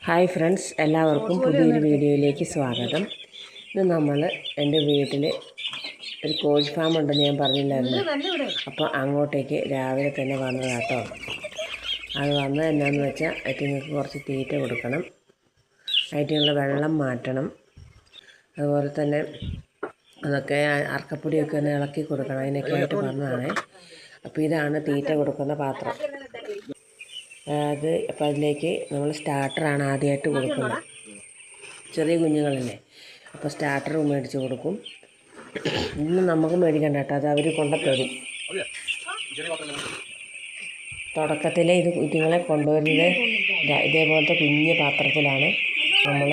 Hi friends, എല്ലാവർക്കും പുതിയൊരു വീഡിയോയിലേക്ക് സ്വാഗതം. ഇന്ന് നമ്മൾ എൻ്റെ വീട്ടിൽ ഒരു കോഴി ഫാം ഉണ്ടെന്ന് ഞാൻ പറഞ്ഞില്ലായിരുന്നു. അപ്പോൾ അങ്ങോട്ടേക്ക് രാവിലെ തന്നെ വന്നതാട്ടോ. അത് വന്നത് എന്നാന്ന് വെച്ചാൽ അതിങ്ങൾക്ക് കുറച്ച് തീറ്റ കൊടുക്കണം, അതിനുള്ള വെള്ളം മാറ്റണം, അതുപോലെ തന്നെ അതൊക്കെ അറക്കപ്പൊടിയൊക്കെ ഒന്ന് ഇളക്കി കൊടുക്കണം. അതിനൊക്കെ ആയിട്ട് വന്നതാണ്. അപ്പോൾ ഇതാണ് തീറ്റ കൊടുക്കുന്ന പാത്രം. അപ്പോൾ അതിലേക്ക് നമ്മൾ സ്റ്റാർട്ടറാണ് ആദ്യമായിട്ട് കൊടുക്കുന്നത്. ചെറിയ കുഞ്ഞുങ്ങളല്ലേ, അപ്പോൾ സ്റ്റാർട്ടർ മേടിച്ച് കൊടുക്കും. ഇന്ന് നമുക്ക് മേടിക്കണ്ട കേട്ടോ, അത് അവർ കൊണ്ടുത്തരും. തുടക്കത്തിൽ ഇതുങ്ങളെ കൊണ്ടുവരുന്നത് ഇതേപോലത്തെ കുഞ്ഞ് പാത്രത്തിലാണ് നമ്മൾ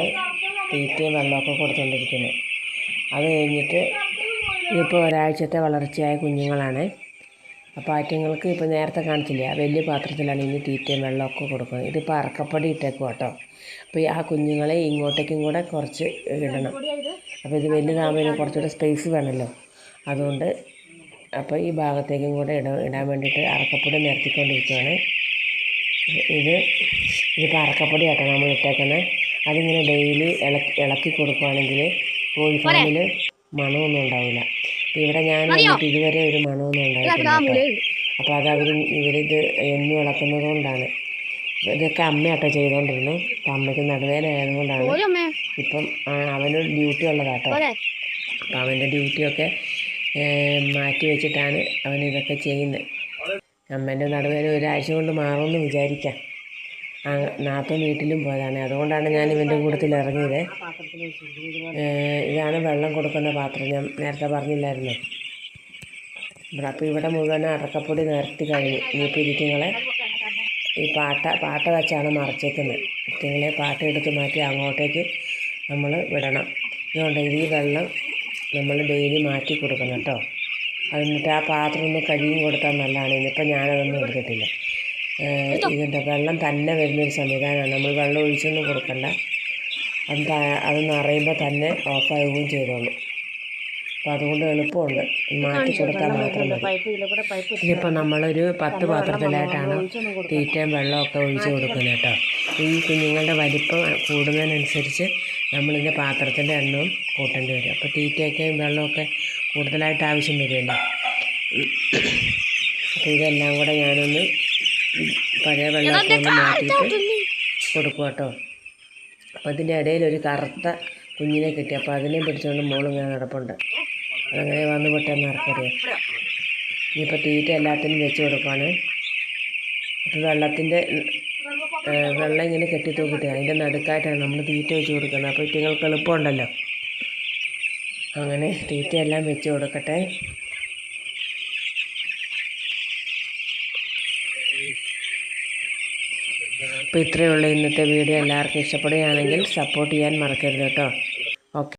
തീറ്റയും വെള്ളമൊക്കെ കൊടുത്തുകൊണ്ടിരിക്കുന്നത്. അത് കഴിഞ്ഞിട്ട് ഇതിപ്പോൾ ഒരാഴ്ചത്തെ വളർച്ചയായ കുഞ്ഞുങ്ങളാണ്. അപ്പോൾ ആറ്റുങ്ങൾക്ക് ഇപ്പോൾ നേരത്തെ കാണിച്ചില്ലേ, ആ വലിയ പാത്രത്തിലാണ് ഇനി തീറ്റയും വെള്ളമൊക്കെ കൊടുക്കുന്നത്. ഇതിപ്പോൾ അറക്കപ്പൊടി ഇട്ടേക്കും കേട്ടോ. അപ്പോൾ ആ കുഞ്ഞുങ്ങളെ ഇങ്ങോട്ടേക്കും കൂടെ കുറച്ച് ഇടണം. അപ്പോൾ ഇത് വലുതാകുമ്പോൾ കുറച്ചുകൂടെ സ്പേസ് വേണമല്ലോ, അതുകൊണ്ട് അപ്പോൾ ഈ ഭാഗത്തേക്കും കൂടെ ഇടാൻ വേണ്ടിയിട്ട് അറക്കപ്പൊടി നിരത്തിക്കൊണ്ടിരിക്കുകയാണ്. ഇതിപ്പോൾ അറക്കപ്പൊടി ആട്ടോ നമ്മൾ ഇട്ടേക്കുന്നത്. അതിങ്ങനെ ഡെയിലി ഇളക്കി കൊടുക്കുകയാണെങ്കിൽ കോഴി ഫാമിൽ മണമൊന്നും ഉണ്ടാവില്ല. ഇവിടെ ഞാൻ വന്നിട്ട് ഇതുവരെ ഒരു മണമൊന്നും ഉണ്ടായിട്ടില്ല. അപ്പോൾ ഇവരിത് എന്നും ഇളക്കുന്നത് കൊണ്ടാണ്. ഇതൊക്കെ അമ്മയാട്ടോ ചെയ്തുകൊണ്ടിരുന്നു. അപ്പം അമ്മയ്ക്ക് നടുവേദന ആയതുകൊണ്ടാണ്. ഇപ്പം അവനൊരു ഡ്യൂട്ടി ഉള്ളതാട്ടോ. അപ്പം അവൻ്റെ ഡ്യൂട്ടിയൊക്കെ മാറ്റി വെച്ചിട്ടാണ് അവനിതൊക്കെ ചെയ്യുന്നത്. അമ്മേൻ്റെ നടുവേദന ഒരാഴ്ച കൊണ്ട് മാറുമെന്ന് വിചാരിക്കാം. നാപ്പം വീട്ടിലും പോയതാണ്, അതുകൊണ്ടാണ് ഞാൻ ഇവൻ്റെ കൂട്ടത്തിൽ ഇറങ്ങിയത്. ഇതാണ് വെള്ളം കൊടുക്കുന്ന പാത്രം, ഞാൻ നേരത്തെ പറഞ്ഞില്ലായിരുന്നു. അപ്പോൾ ഇവിടെ മുഴുവൻ അറക്കപ്പൊടി നിരത്തി കഴിഞ്ഞു. ഇനിയിപ്പോൾ ഇതിങ്ങളെ ഈ പാട്ട വെച്ചാണ് മറച്ചേക്കുന്നത്. ഇതിങ്ങളെ പാട്ട എടുത്ത് മാറ്റി അങ്ങോട്ടേക്ക് നമ്മൾ വിടണം. അതുകൊണ്ട് ഈ വെള്ളം നമ്മൾ ഡെയിലി മാറ്റി കൊടുക്കണം കേട്ടോ. എന്നിട്ട് ആ പാത്രം ഒന്ന് കഴുകി കൊടുത്താൽ നല്ലതാണ്. ഇന്നിപ്പോൾ ഞാനതൊന്നും എടുത്തിട്ടില്ല. ഇതിൻ്റെ വെള്ളം തന്നെ വരുന്നൊരു സംവിധാനമാണ്. നമ്മൾ വെള്ളം ഒഴിച്ചൊന്നും കൊടുക്കണ്ട. അത് നിറയുമ്പോൾ തന്നെ ഓഫാവുകയും ചെയ്തോളൂ. അപ്പോൾ അതുകൊണ്ട് എളുപ്പമുണ്ട്, മാറ്റി കൊടുത്താൽ മാത്രം മതി. ഇതിപ്പോൾ നമ്മളൊരു 10 പാത്രത്തിലായിട്ടാണ് തീറ്റയും വെള്ളമൊക്കെ ഒഴിച്ച് കൊടുക്കുന്നത് കേട്ടോ. ഈ കുഞ്ഞുങ്ങളുടെ വലിപ്പം കൂടുന്നതിനനുസരിച്ച് നമ്മളിൻ്റെ പാത്രത്തിൻ്റെ എണ്ണവും കൂട്ടേണ്ടി വരും. അപ്പോൾ തീറ്റയൊക്കെ വെള്ളമൊക്കെ കൂടുതലായിട്ട് ആവശ്യം വരുമല്ലോ. അപ്പോൾ ഇതെല്ലാം കൂടെ ഞാനൊന്ന് പഴയ വെള്ളമൊക്കെ ഒന്ന് മാറ്റിയിട്ട് കൊടുക്കും കേട്ടോ. അപ്പോൾ അതിൻ്റെ ഇടയിൽ ഒരു കറുത്ത കുഞ്ഞിനെ കിട്ടി. അപ്പോൾ അതിനെ പിടിച്ചുകൊണ്ട് മോളിങ്ങനെ നടപ്പുണ്ട്. അതങ്ങനെ വന്ന് പെട്ടെന്ന് ആർക്കറിയാം. ഇനിയിപ്പോൾ തീറ്റ എല്ലാത്തിനും വെച്ച് കൊടുക്കുകയാണ്. അപ്പോൾ വെള്ളം ഇങ്ങനെ കെട്ടി തൂക്കിയിട്ട് അതിൻ്റെ നടുക്കായിട്ടാണ് നമ്മൾ തീറ്റ വെച്ച് കൊടുക്കുന്നത്. അപ്പോൾ ഇറ്റുങ്ങൾക്ക് എളുപ്പമുണ്ടല്ലോ. അങ്ങനെ തീറ്റയെല്ലാം വെച്ച് കൊടുക്കട്ടെ. അപ്പോൾ ഇത്രയേ ഉള്ളൂ ഇന്നത്തെ വീഡിയോ. എല്ലാവർക്കും ഇഷ്ടപ്പെടുകയാണെങ്കിൽ സപ്പോർട്ട് ചെയ്യാൻ മറക്കരുത് കേട്ടോ. ഓക്കെ.